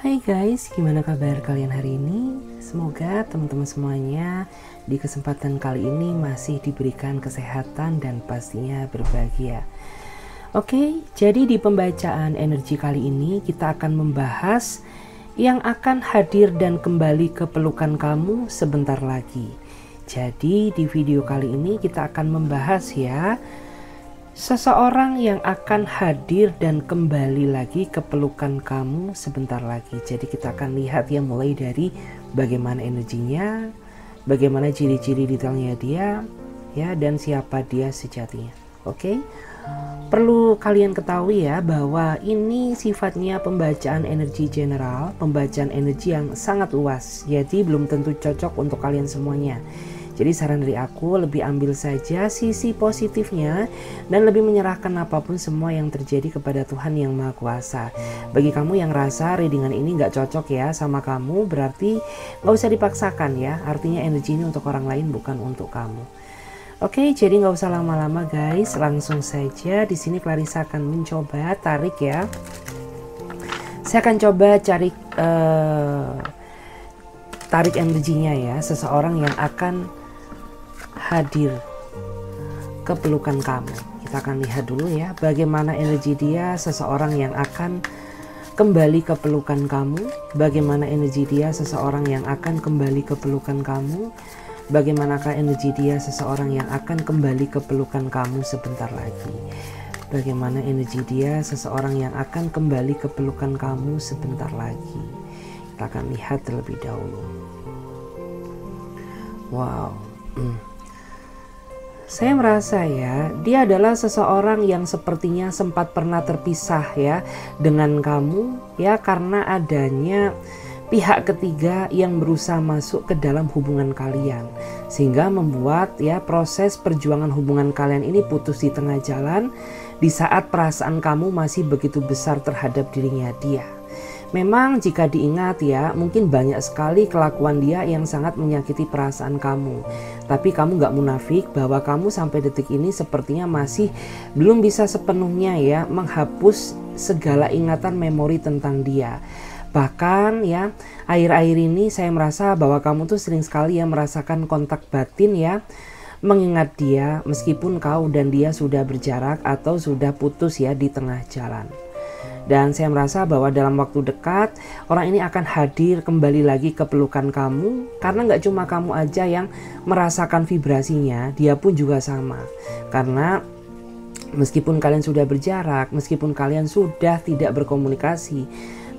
Hai guys, gimana kabar kalian hari ini? Semoga teman-teman semuanya di kesempatan kali ini masih diberikan kesehatan dan pastinya berbahagia. Oke, jadi di pembacaan energi kali ini kita akan membahas yang akan hadir dan kembali ke pelukan kamu sebentar lagi. Jadi di video kali ini kita akan membahas ya, seseorang yang akan hadir dan kembali lagi ke pelukan kamu sebentar lagi. Jadi kita akan lihat ya, mulai dari bagaimana energinya, bagaimana ciri-ciri detailnya dia, ya, dan siapa dia sejatinya. Oke? Perlu kalian ketahui ya bahwa ini sifatnya pembacaan energi general, pembacaan energi yang sangat luas. Jadi belum tentu cocok untuk kalian semuanya. Jadi saran dari aku, lebih ambil saja sisi positifnya dan lebih menyerahkan apapun semua yang terjadi kepada Tuhan yang Maha Kuasa. Bagi kamu yang rasa readingan ini nggak cocok ya sama kamu, berarti nggak usah dipaksakan ya. Artinya energi ini untuk orang lain, bukan untuk kamu. Oke, jadi nggak usah lama-lama guys, langsung saja. Di sini Clarissa akan mencoba tarik ya. Saya akan coba cari tarik energinya ya, seseorang yang akan hadir ke pelukan kamu. Kita akan lihat dulu ya bagaimana energi dia, seseorang yang akan kembali ke pelukan kamu. Bagaimana energi dia, seseorang yang akan kembali ke pelukan kamu. Bagaimanakah energi dia, seseorang yang akan kembali ke pelukan kamu sebentar lagi. Bagaimana energi dia, seseorang yang akan kembali ke pelukan kamu sebentar lagi. Kita akan lihat terlebih dahulu. Wow. Saya merasa ya, dia adalah seseorang yang sepertinya sempat pernah terpisah ya dengan kamu ya, karena adanya pihak ketiga yang berusaha masuk ke dalam hubungan kalian, sehingga membuat ya proses perjuangan hubungan kalian ini putus di tengah jalan di saat perasaan kamu masih begitu besar terhadap dirinya dia. Memang jika diingat ya, mungkin banyak sekali kelakuan dia yang sangat menyakiti perasaan kamu. Tapi kamu gak munafik bahwa kamu sampai detik ini sepertinya masih belum bisa sepenuhnya ya menghapus segala ingatan memori tentang dia. Bahkan ya, akhir-akhir ini saya merasa bahwa kamu tuh sering sekali ya merasakan kontak batin ya, mengingat dia meskipun kau dan dia sudah berjarak atau sudah putus ya di tengah jalan. Dan saya merasa bahwa dalam waktu dekat orang ini akan hadir kembali lagi ke pelukan kamu, karena gak cuma kamu aja yang merasakan vibrasinya, dia pun juga sama. Karena meskipun kalian sudah berjarak, meskipun kalian sudah tidak berkomunikasi,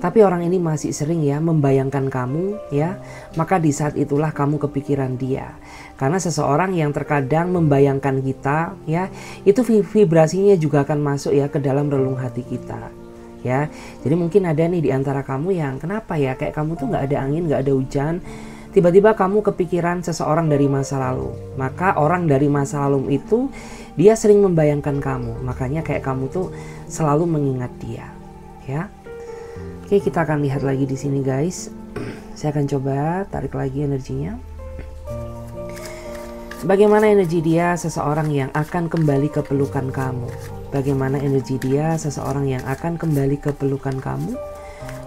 tapi orang ini masih sering ya membayangkan kamu ya. Maka di saat itulah kamu kepikiran dia. Karena seseorang yang terkadang membayangkan kita ya, itu vibrasinya juga akan masuk ya ke dalam relung hati kita. Ya, jadi mungkin ada nih di antara kamu yang kenapa ya, kayak kamu tuh nggak ada angin, nggak ada hujan, tiba-tiba kamu kepikiran seseorang dari masa lalu. Maka orang dari masa lalu itu dia sering membayangkan kamu, makanya kayak kamu tuh selalu mengingat dia. Ya, oke, kita akan lihat lagi di sini guys. Saya akan coba tarik lagi energinya. Bagaimana energi dia, seseorang yang akan kembali ke pelukan kamu. Bagaimana energi dia, seseorang yang akan kembali ke pelukan kamu.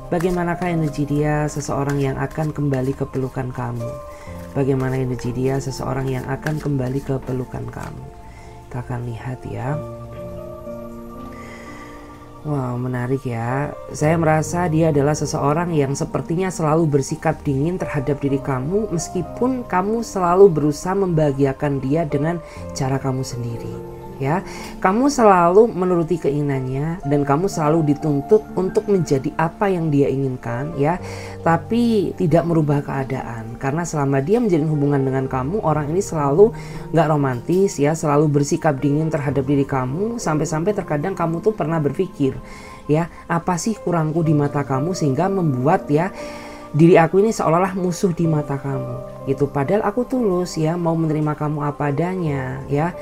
Bagaimanakah energi dia, seseorang yang akan kembali ke pelukan kamu. Bagaimana energi dia, seseorang yang akan kembali ke pelukan kamu. Kita akan lihat ya. Wow, menarik ya. Saya merasa dia adalah seseorang yang sepertinya selalu bersikap dingin terhadap diri kamu, meskipun kamu selalu berusaha membahagiakan dia dengan cara kamu sendiri. Ya, kamu selalu menuruti keinginannya dan kamu selalu dituntut untuk menjadi apa yang dia inginkan ya, tapi tidak merubah keadaan. Karena selama dia menjalin hubungan dengan kamu, orang ini selalu gak romantis ya, selalu bersikap dingin terhadap diri kamu, sampai-sampai terkadang kamu tuh pernah berpikir ya, apa sih kurangku di mata kamu sehingga membuat ya diri aku ini seolah-olah musuh di mata kamu gitu. Padahal aku tulus ya, mau menerima kamu apa adanya ya.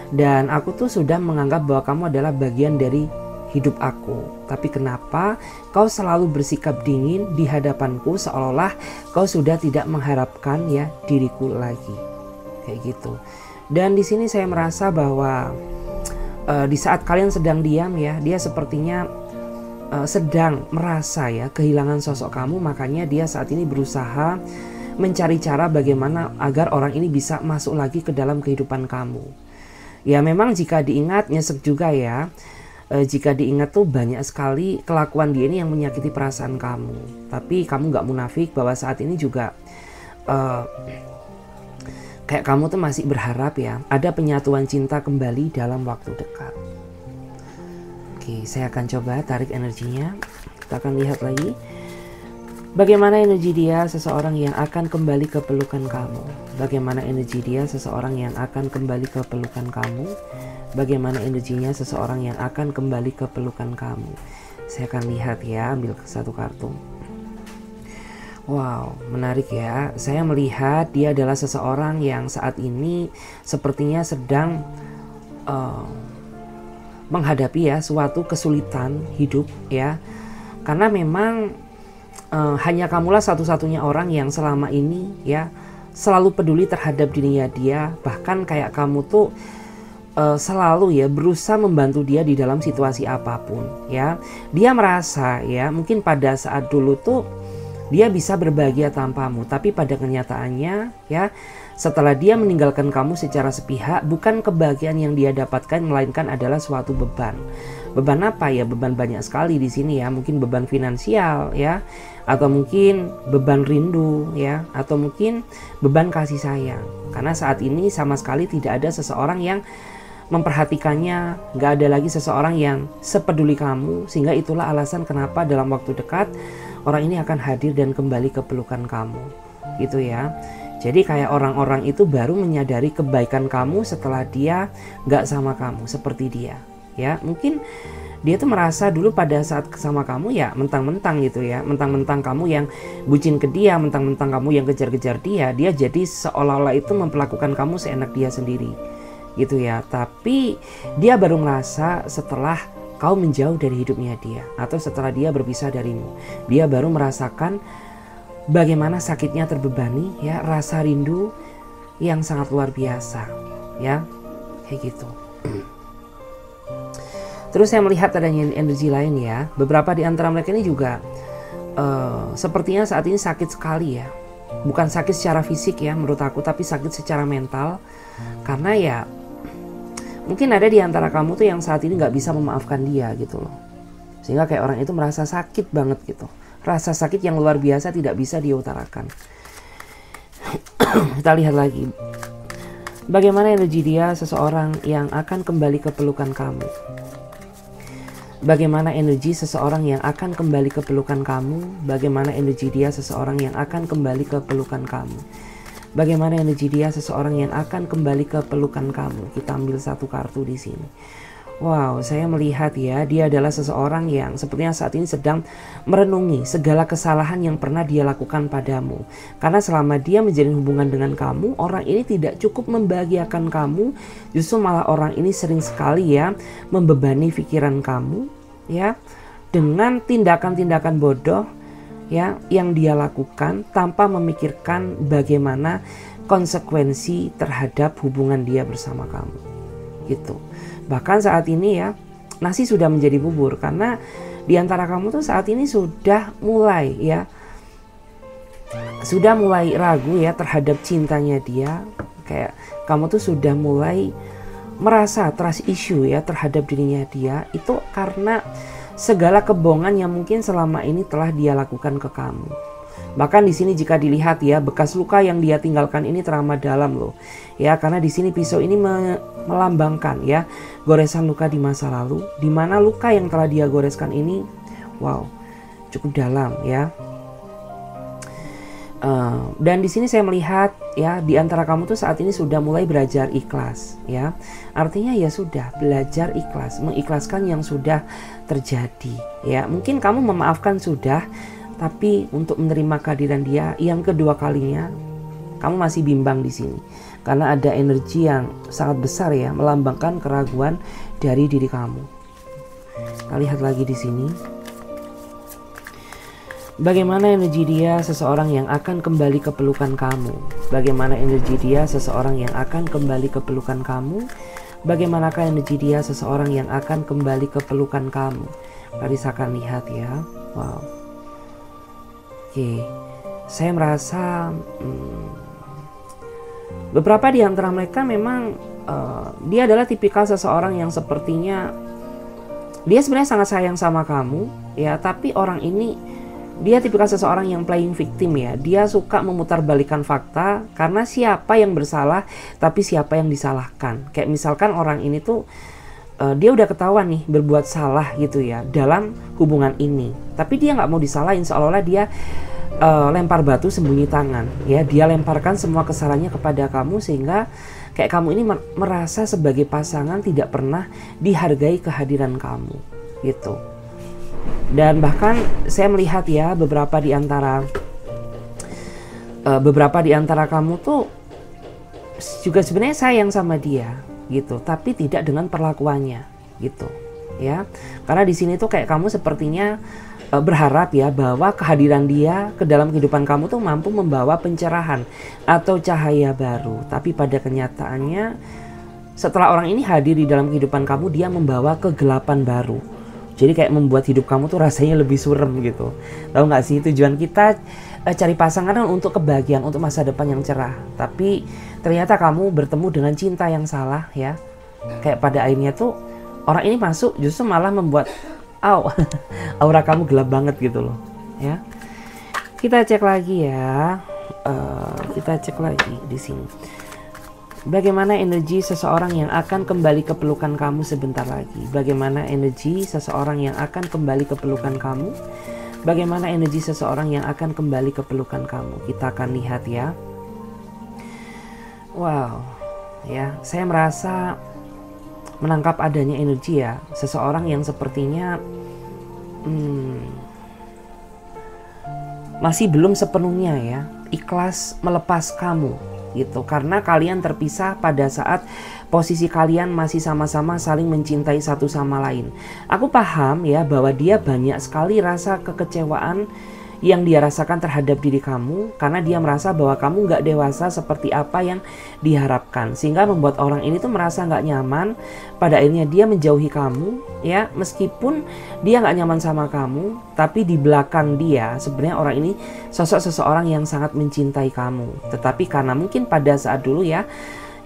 Dan aku tuh sudah menganggap bahwa kamu adalah bagian dari hidup aku. Tapi kenapa kau selalu bersikap dingin di hadapanku, seolah-olah kau sudah tidak mengharapkan ya diriku lagi. Kayak gitu. Dan di sini saya merasa bahwa di saat kalian sedang diam ya, dia sepertinya sedang merasa ya kehilangan sosok kamu, makanya dia saat ini berusaha mencari cara bagaimana agar orang ini bisa masuk lagi ke dalam kehidupan kamu. Ya memang jika diingat nyesek juga ya. Jika diingat tuh banyak sekali kelakuan dia ini yang menyakiti perasaan kamu. Tapi kamu gak munafik bahwa saat ini juga kayak kamu tuh masih berharap ya ada penyatuan cinta kembali dalam waktu dekat. Oke, saya akan coba tarik energinya. Kita akan lihat lagi bagaimana energi dia seseorang yang akan kembali ke pelukan kamu. Bagaimana energi dia seseorang yang akan kembali ke pelukan kamu. Bagaimana energinya seseorang yang akan kembali ke pelukan kamu. Saya akan lihat ya, ambil satu kartu. Wow, menarik ya. Saya melihat dia adalah seseorang yang saat ini sepertinya sedang menghadapi ya suatu kesulitan hidup ya. Karena memang hanya kamulah satu-satunya orang yang selama ini ya selalu peduli terhadap dirinya dia. Bahkan kayak kamu tuh selalu ya berusaha membantu dia di dalam situasi apapun ya. Dia merasa ya mungkin pada saat dulu tuh dia bisa berbahagia tanpamu, tapi pada kenyataannya ya setelah dia meninggalkan kamu secara sepihak, bukan kebahagiaan yang dia dapatkan melainkan adalah suatu beban. Beban apa ya? Beban banyak sekali di sini ya. Mungkin beban finansial ya, atau mungkin beban rindu ya, atau mungkin beban kasih sayang. Karena saat ini sama sekali tidak ada seseorang yang memperhatikannya, gak ada lagi seseorang yang sepeduli kamu, sehingga itulah alasan kenapa dalam waktu dekat orang ini akan hadir dan kembali ke pelukan kamu gitu ya. Jadi kayak orang-orang itu baru menyadari kebaikan kamu setelah dia gak sama kamu seperti dia ya. Mungkin dia tuh merasa dulu pada saat sama kamu ya mentang-mentang gitu ya, mentang-mentang kamu yang bucin ke dia, mentang-mentang kamu yang kejar-kejar dia, dia jadi seolah-olah itu memperlakukan kamu seenak dia sendiri gitu ya. Tapi dia baru merasa setelah kau menjauh dari hidupnya dia, atau setelah dia berpisah darimu, dia baru merasakan bagaimana sakitnya terbebani ya, rasa rindu yang sangat luar biasa ya, kayak gitu. Terus saya melihat adanya energi lain ya, beberapa di antara mereka ini juga sepertinya saat ini sakit sekali ya. Bukan sakit secara fisik ya menurut aku, tapi sakit secara mental. Karena ya mungkin ada di antara kamu tuh yang saat ini gak bisa memaafkan dia gitu loh. Sehingga kayak orang itu merasa sakit banget gitu. Rasa sakit yang luar biasa tidak bisa diutarakan. Kita lihat lagi. Bagaimana energi dia seseorang yang akan kembali ke pelukan kamu. Bagaimana energi seseorang yang akan kembali ke pelukan kamu. Bagaimana energi dia seseorang yang akan kembali ke pelukan kamu. Bagaimana energi dia seseorang yang akan kembali ke pelukan kamu. Kita ambil satu kartu di sini. Wow, saya melihat ya, dia adalah seseorang yang sepertinya saat ini sedang merenungi segala kesalahan yang pernah dia lakukan padamu. Karena selama dia menjalin hubungan dengan kamu, orang ini tidak cukup membahagiakan kamu, justru malah orang ini sering sekali ya membebani pikiran kamu ya dengan tindakan-tindakan bodoh ya yang dia lakukan tanpa memikirkan bagaimana konsekuensi terhadap hubungan dia bersama kamu gitu. Bahkan saat ini ya nasi sudah menjadi bubur, karena di antara kamu tuh saat ini sudah mulai ragu ya terhadap cintanya dia. Kayak kamu tuh sudah mulai merasa trust issue ya terhadap dirinya dia, itu karena segala kebohongan yang mungkin selama ini telah dia lakukan ke kamu. Bahkan di sini jika dilihat ya, bekas luka yang dia tinggalkan ini teramat dalam loh. Ya, karena di sini pisau ini melambangkan ya goresan luka di masa lalu, di mana luka yang telah dia goreskan ini wow, cukup dalam ya. Dan di sini saya melihat ya di antara kamu tuh saat ini sudah mulai belajar ikhlas ya. Artinya ya sudah belajar ikhlas, mengikhlaskan yang sudah terjadi ya. Mungkin kamu memaafkan sudah, tapi untuk menerima kehadiran dia yang kedua kalinya kamu masih bimbang di sini. Karena ada energi yang sangat besar ya melambangkan keraguan dari diri kamu. Kita lihat lagi di sini. Bagaimana energi dia seseorang yang akan kembali ke pelukan kamu? Bagaimana energi dia seseorang yang akan kembali ke pelukan kamu? Bagaimanakah energi dia seseorang yang akan kembali ke pelukan kamu? Clarissa akan lihat ya. Wow. Oke, saya merasa beberapa di antara mereka memang dia adalah tipikal seseorang yang sepertinya dia sebenarnya sangat sayang sama kamu ya, tapi orang ini dia tipikal seseorang yang playing victim ya. Dia suka memutarbalikkan fakta karena siapa yang bersalah tapi siapa yang disalahkan. Kayak misalkan orang ini tuh dia udah ketahuan nih berbuat salah gitu ya dalam hubungan ini, tapi dia nggak mau disalahin, seolah-olah dia lempar batu sembunyi tangan ya. Dia lemparkan semua kesalahannya kepada kamu sehingga kayak kamu ini merasa sebagai pasangan tidak pernah dihargai kehadiran kamu gitu. Dan bahkan saya melihat ya beberapa di antara kamu tuh juga sebenarnya sayang sama dia gitu, tapi tidak dengan perlakuannya gitu ya. Karena di sini tuh kayak kamu sepertinya berharap ya bahwa kehadiran dia ke dalam kehidupan kamu tuh mampu membawa pencerahan atau cahaya baru. Tapi pada kenyataannya setelah orang ini hadir di dalam kehidupan kamu, dia membawa kegelapan baru. Jadi kayak membuat hidup kamu tuh rasanya lebih suram gitu. Tahu nggak sih, tujuan kita cari pasangan kan untuk kebahagiaan, untuk masa depan yang cerah. Tapi ternyata kamu bertemu dengan cinta yang salah ya. Kayak pada akhirnya tuh orang ini masuk justru malah membuat aura kamu gelap banget gitu loh ya. Kita cek lagi ya. Kita cek lagi di sini. Bagaimana energi seseorang yang akan kembali ke pelukan kamu sebentar lagi? Bagaimana energi seseorang yang akan kembali ke pelukan kamu? Bagaimana energi seseorang yang akan kembali ke pelukan kamu? Kita akan lihat ya. Wow, ya, saya merasa menangkap adanya energi ya, seseorang yang sepertinya masih belum sepenuhnya ya ikhlas melepas kamu gitu, karena kalian terpisah pada saat posisi kalian masih sama-sama saling mencintai satu sama lain. Aku paham ya bahwa dia banyak sekali rasa kekecewaan yang dia rasakan terhadap diri kamu, karena dia merasa bahwa kamu gak dewasa seperti apa yang diharapkan, sehingga membuat orang ini tuh merasa gak nyaman. Pada akhirnya dia menjauhi kamu ya, meskipun dia gak nyaman sama kamu, tapi di belakang dia sebenarnya orang ini sosok seseorang yang sangat mencintai kamu. Tetapi karena mungkin pada saat dulu ya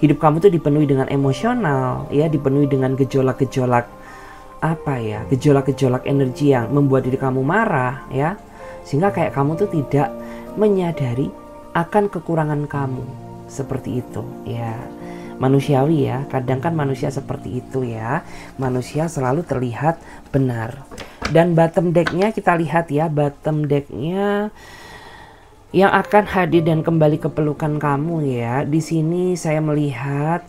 hidup kamu tuh dipenuhi dengan emosional ya, dipenuhi dengan gejolak-gejolak gejolak-gejolak energi yang membuat diri kamu marah ya, sehingga kayak kamu tuh tidak menyadari akan kekurangan kamu. Seperti itu ya. Manusiawi ya, kadang kan manusia seperti itu ya. Manusia selalu terlihat benar. Dan bottom decknya kita lihat ya, bottom decknya yang akan hadir dan kembali ke pelukan kamu ya. Di sini saya melihat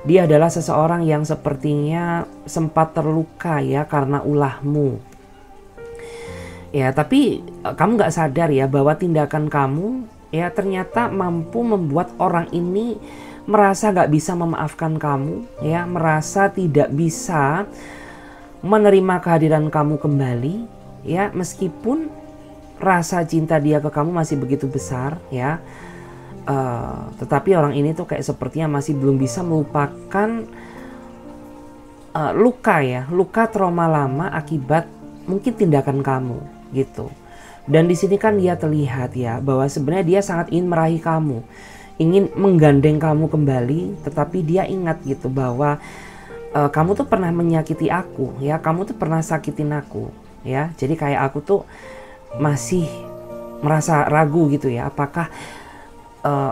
dia adalah seseorang yang sepertinya sempat terluka ya karena ulahmu. Ya, tapi kamu gak sadar ya bahwa tindakan kamu ya ternyata mampu membuat orang ini merasa gak bisa memaafkan kamu ya, merasa tidak bisa menerima kehadiran kamu kembali ya, meskipun rasa cinta dia ke kamu masih begitu besar ya. Tetapi orang ini tuh kayak sepertinya masih belum bisa melupakan luka trauma lama akibat mungkin tindakan kamu gitu. Dan di sini kan dia terlihat ya bahwa sebenarnya dia sangat ingin meraih kamu, ingin menggandeng kamu kembali, tetapi dia ingat gitu bahwa kamu tuh pernah menyakiti aku ya, kamu tuh pernah sakitin aku ya. Jadi kayak aku tuh masih merasa ragu gitu ya, apakah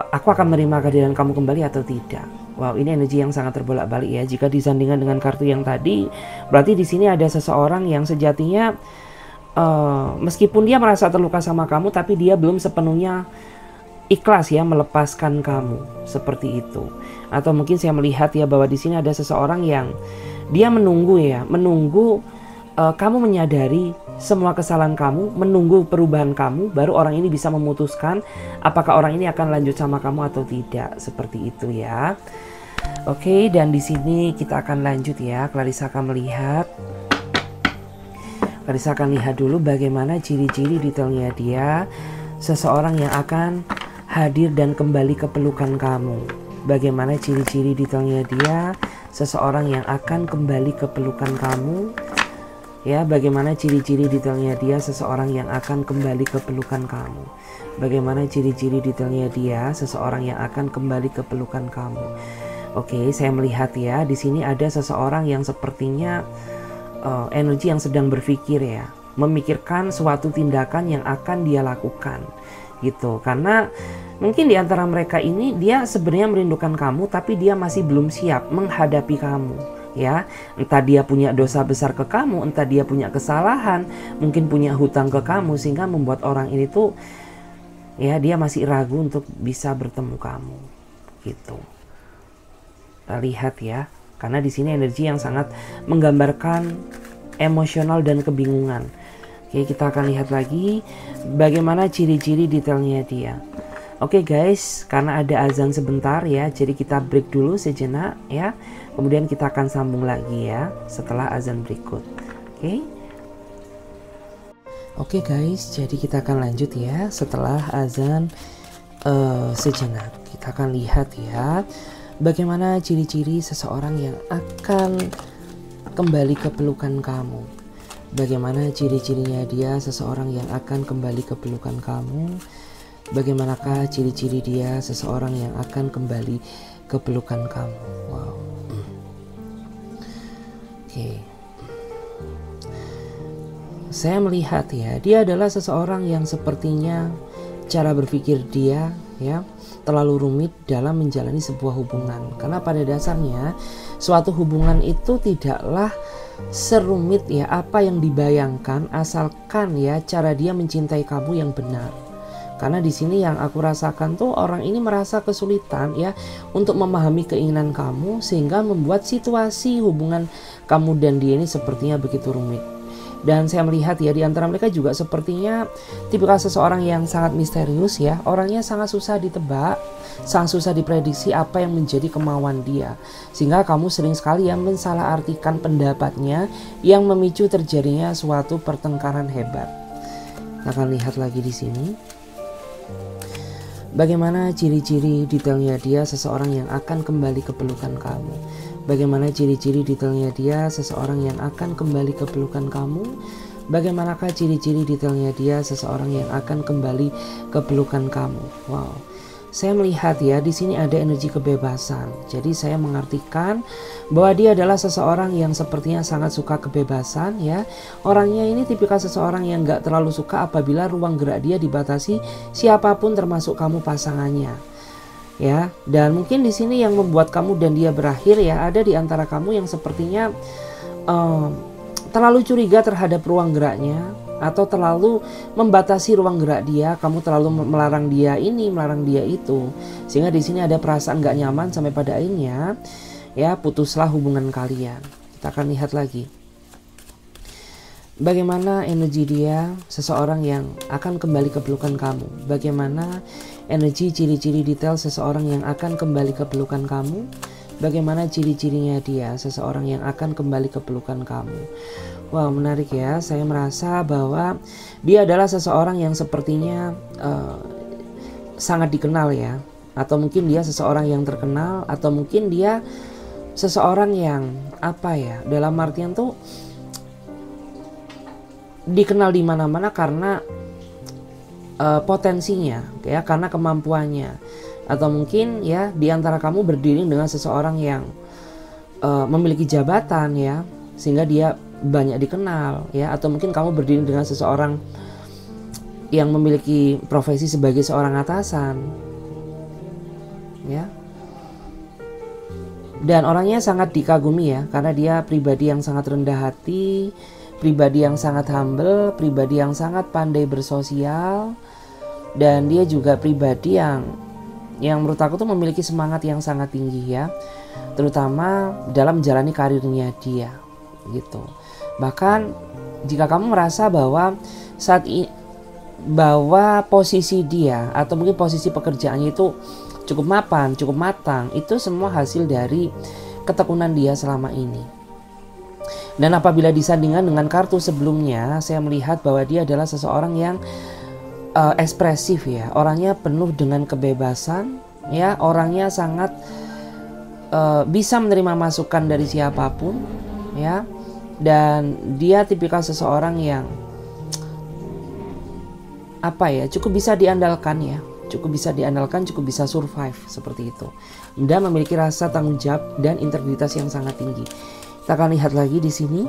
aku akan menerima kehadiran kamu kembali atau tidak. Wow, ini energi yang sangat terbolak-balik ya. Jika disandingkan dengan kartu yang tadi, berarti di sini ada seseorang yang sejatinya meskipun dia merasa terluka sama kamu, tapi dia belum sepenuhnya ikhlas ya melepaskan kamu, seperti itu. Atau mungkin saya melihat ya bahwa di sini ada seseorang yang dia menunggu kamu menyadari semua kesalahan kamu, menunggu perubahan kamu, baru orang ini bisa memutuskan apakah orang ini akan lanjut sama kamu atau tidak, seperti itu ya. Oke, dan di sini kita akan lanjut ya. Clarissa akan melihat. Clarissa akan lihat dulu bagaimana ciri-ciri detailnya dia, seseorang yang akan hadir dan kembali ke pelukan kamu. Bagaimana ciri-ciri detailnya dia, seseorang yang akan kembali ke pelukan kamu, Ya, bagaimana ciri-ciri detailnya dia seseorang yang akan kembali ke pelukan kamu. Bagaimana ciri-ciri detailnya dia seseorang yang akan kembali ke pelukan kamu. Oke, saya melihat ya, di sini ada seseorang yang sepertinya energi yang sedang berpikir ya, memikirkan suatu tindakan yang akan dia lakukan gitu. Karena mungkin di antara mereka ini dia sebenarnya merindukan kamu, tapi dia masih belum siap menghadapi kamu. Ya, entah dia punya dosa besar ke kamu, entah dia punya kesalahan, mungkin punya hutang ke kamu, sehingga membuat orang ini tuh ya dia masih ragu untuk bisa bertemu kamu gitu. Kita lihat ya, karena di sini energi yang sangat menggambarkan emosional dan kebingungan. Oke, kita akan lihat lagi bagaimana ciri-ciri detailnya dia. Oke guys, karena ada azan sebentar ya, jadi kita break dulu sejenak ya. Kemudian kita akan sambung lagi ya setelah azan berikut. Oke guys, jadi kita akan lanjut ya setelah azan sejenak. Kita akan lihat ya bagaimana ciri-ciri seseorang yang akan kembali ke pelukan kamu. Bagaimana ciri-cirinya dia seseorang yang akan kembali ke pelukan kamu. Bagaimanakah ciri-ciri dia seseorang yang akan kembali ke pelukan kamu. Wow. Oke. Saya melihat ya, dia adalah seseorang yang sepertinya cara berpikir dia ya terlalu rumit dalam menjalani sebuah hubungan. Karena pada dasarnya suatu hubungan itu tidaklah serumit ya apa yang dibayangkan, asalkan ya cara dia mencintai kamu yang benar. Karena di sini yang aku rasakan tuh orang ini merasa kesulitan ya untuk memahami keinginan kamu, sehingga membuat situasi hubungan kamu dan dia ini sepertinya begitu rumit. Dan saya melihat ya di antara mereka juga sepertinya tipikal seseorang yang sangat misterius ya. Orangnya sangat susah ditebak, sangat susah diprediksi apa yang menjadi kemauan dia. Sehingga kamu sering sekali ya mensalahartikan pendapatnya yang memicu terjadinya suatu pertengkaran hebat. Kita akan lihat lagi di sini. Bagaimana ciri-ciri detailnya dia seseorang yang akan kembali ke pelukan kamu. Bagaimana ciri-ciri detailnya dia seseorang yang akan kembali ke pelukan kamu. Bagaimanakah ciri-ciri detailnya dia seseorang yang akan kembali ke pelukan kamu. Wow. Saya melihat ya di sini ada energi kebebasan. Jadi saya mengartikan bahwa dia adalah seseorang yang sepertinya sangat suka kebebasan ya. Orangnya ini tipikal seseorang yang gak terlalu suka apabila ruang gerak dia dibatasi siapapun termasuk kamu pasangannya. Ya, dan mungkin di sini yang membuat kamu dan dia berakhir ya, ada di antara kamu yang sepertinya terlalu curiga terhadap ruang geraknya, atau terlalu membatasi ruang gerak dia. Kamu terlalu melarang dia ini, melarang dia itu, sehingga di sini ada perasaan gak nyaman sampai pada akhirnya ya putuslah hubungan kalian. Kita akan lihat lagi bagaimana energi dia seseorang yang akan kembali ke pelukan kamu. Bagaimana energi ciri-ciri detail seseorang yang akan kembali ke pelukan kamu. Bagaimana ciri-cirinya dia seseorang yang akan kembali ke pelukan kamu. Wow, menarik ya. Saya merasa bahwa dia adalah seseorang yang sepertinya sangat dikenal ya. Atau mungkin dia seseorang yang terkenal, atau mungkin dia seseorang yang apa ya, dalam artian tuh dikenal di mana-mana karena potensinya ya, karena kemampuannya. Atau mungkin ya di antara kamu berdiri dengan seseorang yang memiliki jabatan ya, sehingga dia banyak dikenal ya. Atau mungkin kamu berdiri dengan seseorang yang memiliki profesi sebagai seorang atasan ya. Dan orangnya sangat dikagumi ya, karena dia pribadi yang sangat rendah hati, pribadi yang sangat humble, pribadi yang sangat pandai bersosial. Dan dia juga pribadi yang menurut aku tuh memiliki semangat yang sangat tinggi ya, terutama dalam menjalani karirnya dia gitu. Bahkan jika kamu merasa bahwa saat ini bahwa posisi dia atau mungkin posisi pekerjaannya itu cukup mapan, cukup matang, itu semua hasil dari ketekunan dia selama ini. Dan apabila disandingkan dengan kartu sebelumnya, saya melihat bahwa dia adalah seseorang yang ekspresif ya, orangnya penuh dengan kebebasan ya, orangnya sangat bisa menerima masukan dari siapapun ya, Dan dia tipikal seseorang yang cukup bisa diandalkan ya, cukup bisa survive seperti itu. Dan memiliki rasa tanggung jawab dan integritas yang sangat tinggi. Kita akan lihat lagi di sini.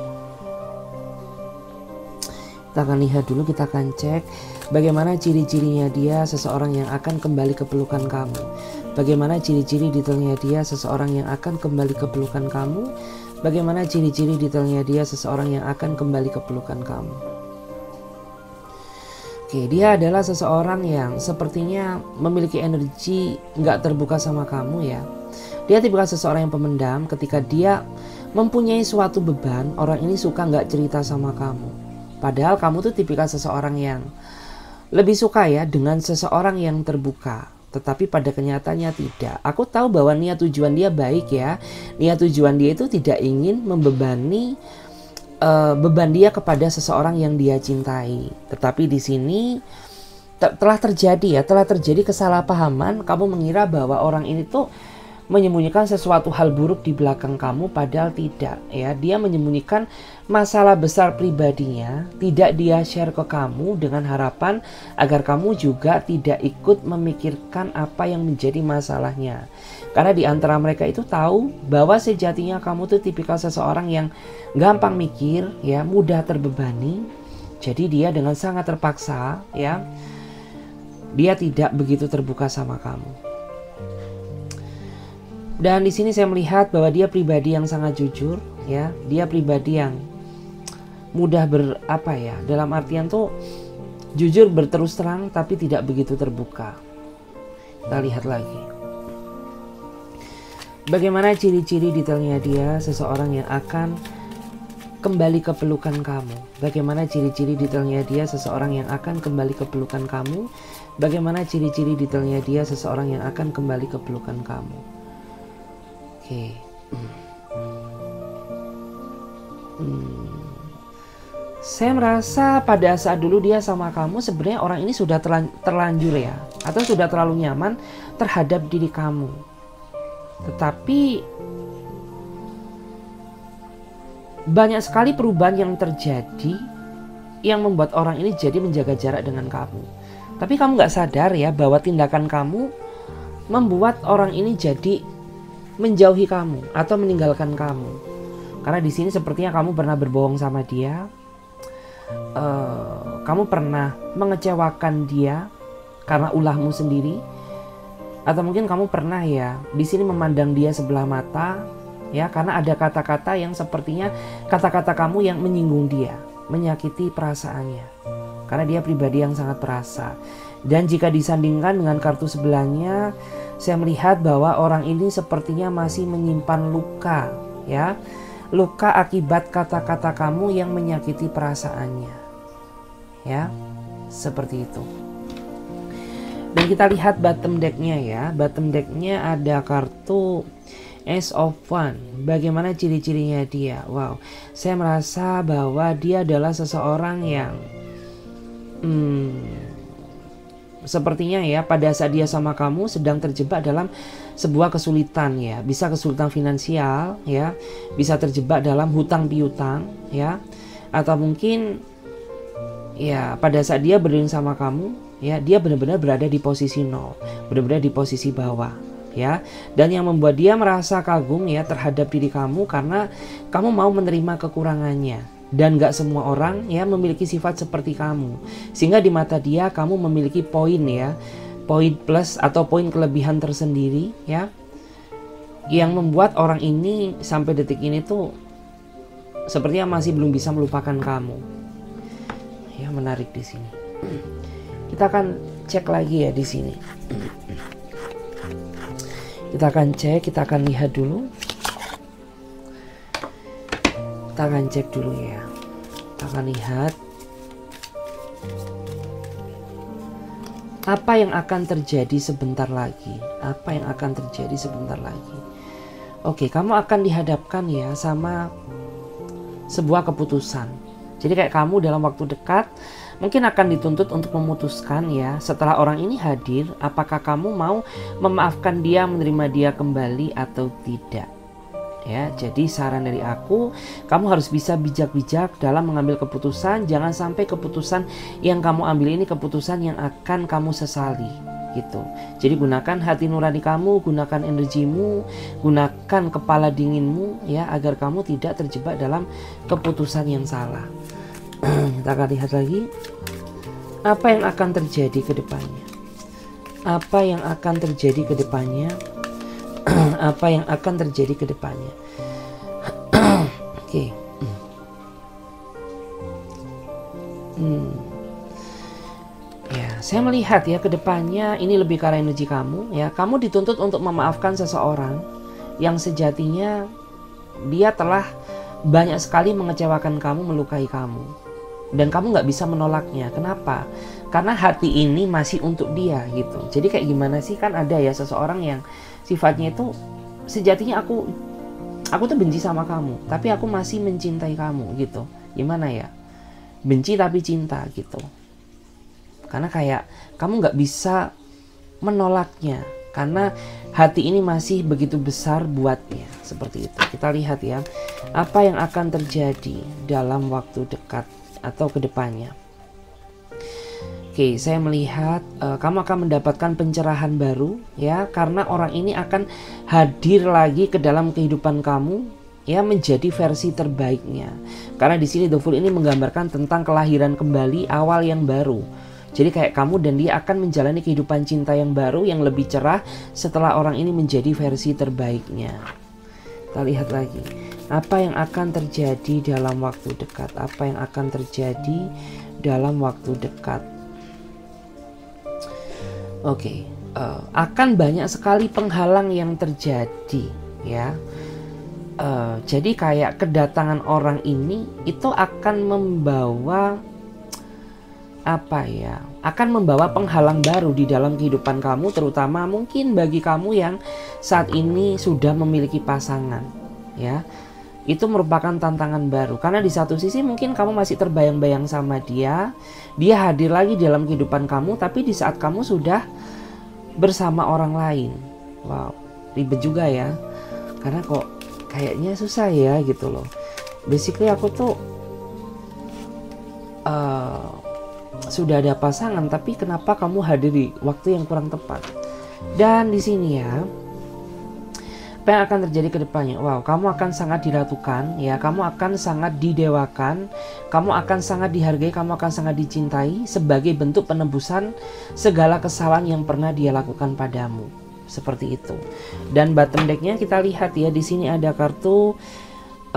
Kita akan lihat dulu, kita akan cek bagaimana ciri-cirinya dia seseorang yang akan kembali ke pelukan kamu. Bagaimana ciri-ciri detailnya dia seseorang yang akan kembali ke pelukan kamu. Bagaimana ciri-ciri detailnya dia seseorang yang akan kembali ke pelukan kamu. Oke, dia adalah seseorang yang sepertinya memiliki energi nggak terbuka sama kamu ya. Dia tipikal seseorang yang pemendam. Ketika dia mempunyai suatu beban, orang ini suka nggak cerita sama kamu. Padahal kamu tuh tipikal seseorang yang lebih suka ya dengan seseorang yang terbuka. Tetapi pada kenyataannya tidak. Aku tahu bahwa niat tujuan dia baik ya. Niat tujuan dia itu tidak ingin membebani beban dia kepada seseorang yang dia cintai. Tetapi di sini telah terjadi kesalahpahaman. Kamu mengira bahwa orang ini tuh menyembunyikan sesuatu hal buruk di belakang kamu, padahal tidak ya. Dia menyembunyikan masalah besar pribadinya, tidak dia share ke kamu dengan harapan agar kamu juga tidak ikut memikirkan apa yang menjadi masalahnya. Karena di antara mereka itu tahu bahwa sejatinya kamu tuh tipikal seseorang yang gampang mikir ya, mudah terbebani. Jadi dia dengan sangat terpaksa ya, dia tidak begitu terbuka sama kamu. Dan di sini saya melihat bahwa dia pribadi yang sangat jujur ya. Dia pribadi yang mudah dalam artian tuh jujur, berterus terang, tapi tidak begitu terbuka. Kita lihat lagi. Bagaimana ciri-ciri detailnya dia seseorang yang akan kembali ke pelukan kamu. Bagaimana ciri-ciri detailnya dia seseorang yang akan kembali ke pelukan kamu. Bagaimana ciri-ciri detailnya dia seseorang yang akan kembali ke pelukan kamu. Oke. Saya merasa pada saat dulu dia sama kamu, sebenarnya orang ini sudah terlanjur ya, atau sudah terlalu nyaman terhadap diri kamu. Tetapi banyak sekali perubahan yang terjadi yang membuat orang ini jadi menjaga jarak dengan kamu. Tapi kamu gak sadar ya bahwa tindakan kamu membuat orang ini jadi menjauhi kamu atau meninggalkan kamu. Karena di sini sepertinya kamu pernah berbohong sama dia, kamu pernah mengecewakan dia karena ulahmu sendiri, atau mungkin kamu pernah ya di sini memandang dia sebelah mata ya, karena ada kata-kata yang sepertinya kata-kata kamu yang menyinggung dia, menyakiti perasaannya. Karena dia pribadi yang sangat perasa. Dan jika disandingkan dengan kartu sebelahnya, saya melihat bahwa orang ini sepertinya masih menyimpan luka ya. Luka akibat kata-kata kamu yang menyakiti perasaannya. Ya, seperti itu. Dan kita lihat bottom decknya ya. Bottom decknya ada kartu Ace of Wands. Bagaimana ciri-cirinya dia? Wow, saya merasa bahwa dia adalah seseorang yang sepertinya ya pada saat dia sama kamu sedang terjebak dalam sebuah kesulitan ya. Bisa kesulitan finansial ya, bisa terjebak dalam hutang piutang ya, atau mungkin ya pada saat dia berdiri sama kamu ya, dia benar-benar berada di posisi nol, benar-benar di posisi bawah ya. Dan yang membuat dia merasa kagum ya terhadap diri kamu karena kamu mau menerima kekurangannya. Dan gak semua orang ya memiliki sifat seperti kamu, sehingga di mata dia kamu memiliki poin ya, poin plus atau poin kelebihan tersendiri ya, yang membuat orang ini sampai detik ini tuh sepertinya masih belum bisa melupakan kamu ya. Menarik di sini. Kita akan cek lagi ya di sini. Kita akan cek, kita akan lihat dulu. Kita akan cek dulu ya. Kita akan lihat apa yang akan terjadi sebentar lagi. Apa yang akan terjadi sebentar lagi. Oke, kamu akan dihadapkan ya sama sebuah keputusan. Jadi kayak kamu dalam waktu dekat mungkin akan dituntut untuk memutuskan ya, setelah orang ini hadir, apakah kamu mau memaafkan dia, menerima dia kembali atau tidak. Ya, jadi saran dari aku, kamu harus bisa bijak-bijak dalam mengambil keputusan. Jangan sampai keputusan yang kamu ambil ini keputusan yang akan kamu sesali, gitu. Jadi gunakan hati nurani kamu, gunakan energimu, gunakan kepala dinginmu, ya, agar kamu tidak terjebak dalam keputusan yang salah. Kita akan lihat lagi apa yang akan terjadi ke depannya. Apa yang akan terjadi ke depannya? Apa yang akan terjadi ke depannya? Oke. Ya, saya melihat ya ke depannya ini lebih ke arah energi kamu, ya. Kamu dituntut untuk memaafkan seseorang yang sejatinya dia telah banyak sekali mengecewakan kamu, melukai kamu. Dan kamu nggak bisa menolaknya. Kenapa? Karena hati ini masih untuk dia, gitu. Jadi kayak gimana sih, kan ada ya seseorang yang sifatnya itu sejatinya aku tuh benci sama kamu, tapi aku masih mencintai kamu, gitu. Gimana ya? Benci tapi cinta, gitu. Karena kayak kamu nggak bisa menolaknya, karena hati ini masih begitu besar buatnya. Seperti itu. Kita lihat ya, apa yang akan terjadi dalam waktu dekat atau kedepannya. Oke, saya melihat kamu akan mendapatkan pencerahan baru, ya, karena orang ini akan hadir lagi ke dalam kehidupan kamu, ya, menjadi versi terbaiknya. Karena di sini The Fool ini menggambarkan tentang kelahiran kembali, awal yang baru. Jadi kayak kamu dan dia akan menjalani kehidupan cinta yang baru, yang lebih cerah setelah orang ini menjadi versi terbaiknya. Kita lihat lagi, apa yang akan terjadi dalam waktu dekat? Apa yang akan terjadi dalam waktu dekat? Oke, akan banyak sekali penghalang yang terjadi, ya. Jadi kayak kedatangan orang ini itu akan membawa apa ya? Akan membawa penghalang baru di dalam kehidupan kamu, terutama mungkin bagi kamu yang saat ini sudah memiliki pasangan, ya. Itu merupakan tantangan baru, karena di satu sisi mungkin kamu masih terbayang-bayang sama dia hadir lagi dalam kehidupan kamu, tapi di saat kamu sudah bersama orang lain. Wow, ribet juga ya, karena kok kayaknya susah ya, gitu loh. Basically aku tuh sudah ada pasangan, tapi kenapa kamu hadir di waktu yang kurang tepat? Dan di sini ya, apa yang akan terjadi ke depannya? Wow, kamu akan sangat diratukan, ya. Kamu akan sangat didewakan, kamu akan sangat dihargai, kamu akan sangat dicintai sebagai bentuk penebusan segala kesalahan yang pernah dia lakukan padamu. Seperti itu. Dan bottom decknya kita lihat ya, di sini ada kartu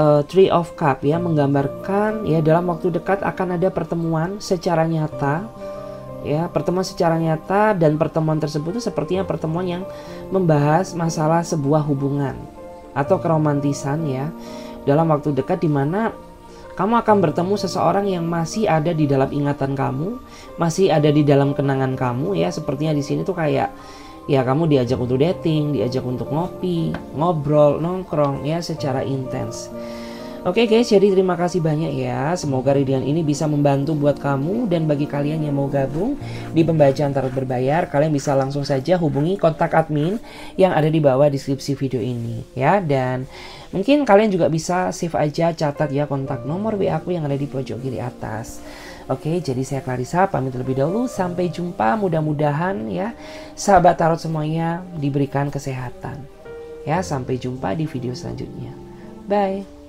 Three of Cup, ya, menggambarkan ya dalam waktu dekat akan ada pertemuan secara nyata. Ya, pertemuan secara nyata, dan pertemuan tersebut itu sepertinya pertemuan yang membahas masalah sebuah hubungan atau keromantisan, ya, dalam waktu dekat, di mana kamu akan bertemu seseorang yang masih ada di dalam ingatan kamu, masih ada di dalam kenangan kamu, ya. Sepertinya di sini tuh kayak ya kamu diajak untuk dating, diajak untuk ngopi, ngobrol, nongkrong, ya, secara intens. Oke guys, jadi terima kasih banyak ya. Semoga readingan ini bisa membantu buat kamu. Dan bagi kalian yang mau gabung di pembacaan tarot berbayar, kalian bisa langsung saja hubungi kontak admin yang ada di bawah deskripsi video ini, ya. Dan mungkin kalian juga bisa save aja, catat ya kontak nomor WA aku yang ada di pojok kiri atas. Oke, jadi saya Clarissa pamit terlebih dahulu. Sampai jumpa, mudah-mudahan ya sahabat tarot semuanya diberikan kesehatan. Ya, sampai jumpa di video selanjutnya. Bye.